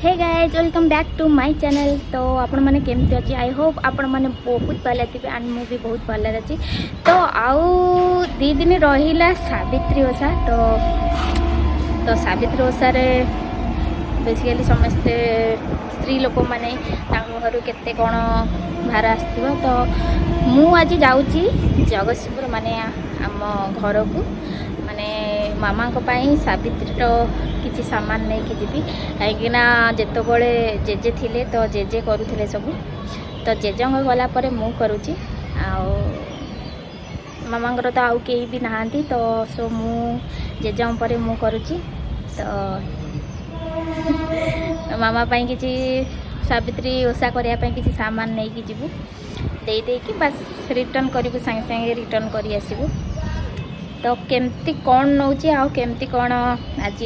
Hey guys welcome back to my channel. तो आपण मैंने केमती अच्छी आई होप आपण मैंने बहुत भल थे एंड मु भी बहुत भल अच्छी। तो आउ दी दिन रहा सावित्री ओषा। तो सावित्री ओषार बेसिकली समस्ते स्त्री लोक मैंने घर के कौन भार आस। तो मु आज जाऊँगी जगतसिंहपुर माने आम घर को माने मामा सावित्री किसी सामान नहीं कि जीवी कहीं जितेबले जेजे थिले तो जेजे करुले सब। तो जेजे गला मु करुच्ची मामा तो आउ कहीं भी नहांती। तो सो मु जेजे पर मु करुच्ची। तो मामा किसी सावित्री ओषा करने किसी सामान नहीं कि जीवु दे कि बस रिटर्न करूँ सांगे सांगे रिटर्न कर आसबू। तो केमती कौन नौची आ केमती कौन आज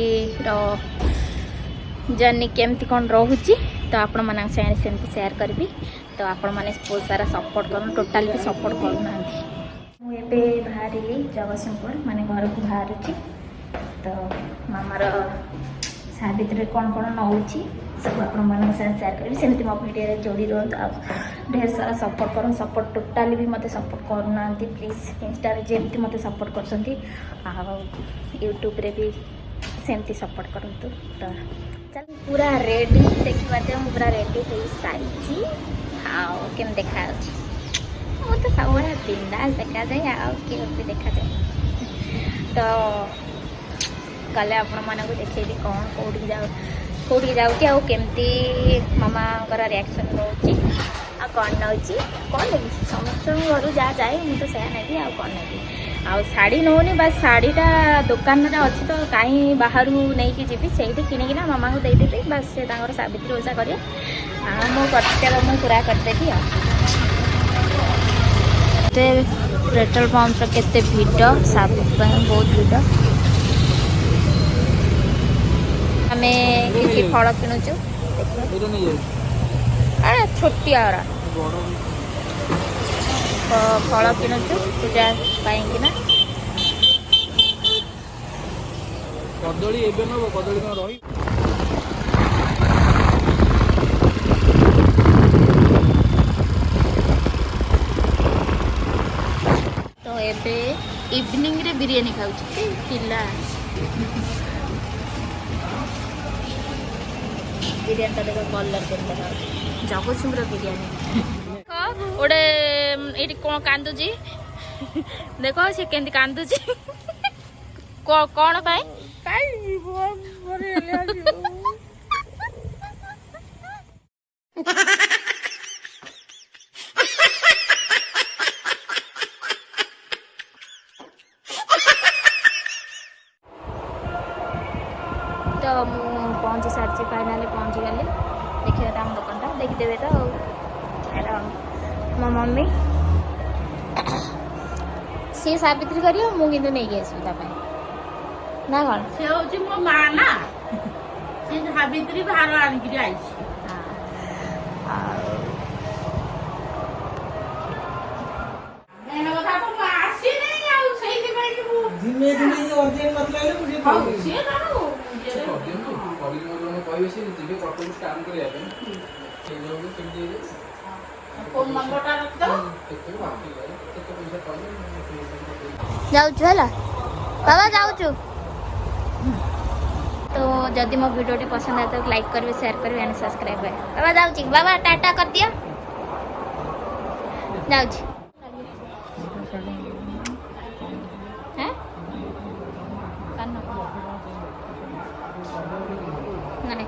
जर्नी केमती कौन रोची तो आपण मान सेमती सेयार करी। तो आपण मैंने बहुत सारा सपोर्ट कर टोटाल भी सपोर्ट करना। मुझे बाहर जगतसिंहपुर माने घर को बाहर। तो मामार सावित्री कौन कौन नौची सब आपण सेयार करी सेमती मो भिडियो जोड़ी रुहतु। आ ढेर सारा सपोर्ट कर सपोर्ट टोटाली भी मत सपोर्ट करना प्लीज इंस्टा जमती मत सपोर्ट कर यूट्यूब रे भी सेमती सपोर्ट करूँ। तो चल पूरा रेडी देखिए मुझे पूरा रेडी हो सारी हाँ केम देखा मुझे तो सब बिंदास देखा जाए आगे भी देखा जाए। तो कल आपण मानक देखी कौन कौटी जाऊँ केमती मामा रिएक्शन रोचे आ कौन नौची कौन नेबी समस्त घर जहाँ जाए मुझे तो नेबी आ कौन नेबी आ शाढ़ी नौनी बस शाढ़ीटा दुकान अच्छी। तो कहीं बाहर नहीं कि जीवी से किणिकिना मामा को देदेवी बस से सावित्री ओषा करें मो कर्तव्य मुझे पूरा करदेवी। पेट्रोल पंप केते भिड़ सावित्री बहुत भिड़। आम किसी फल किणुचु छोटिया फल किणुचु पूजा पाइकिना कदली एबे न कदली न रही। तो एबे इवनिंग रे बिरयानी खाउची पिला बिरयानी देखो कलर के जगतसिंहपुर बिरयानी गोटे ये कौन कांदुची देखो सी केमती कांदुची कौन पाए तो पहुँची सारी फाइनाली पहुँची गली देखिए आम दुकानटा देखीदेवे। तो मो मम्मी सी सावित्री कर मुझे नहीं आसबी ना कौन से होची मो मा ना से सावित्री भार आनिक आई दिने दिने अर्जेंट मतलब मुझे फोन नंबर रख दो जाऊँ बाबा जाऊँ। तो जदि मो वीडियो पसंद आए तो लाइक करेंगे शेयर करेंगे एंड सब्सक्राइब करेंगे। बाबा जाऊँ बाबा टाटा कर दिया जाऊँ। नहीं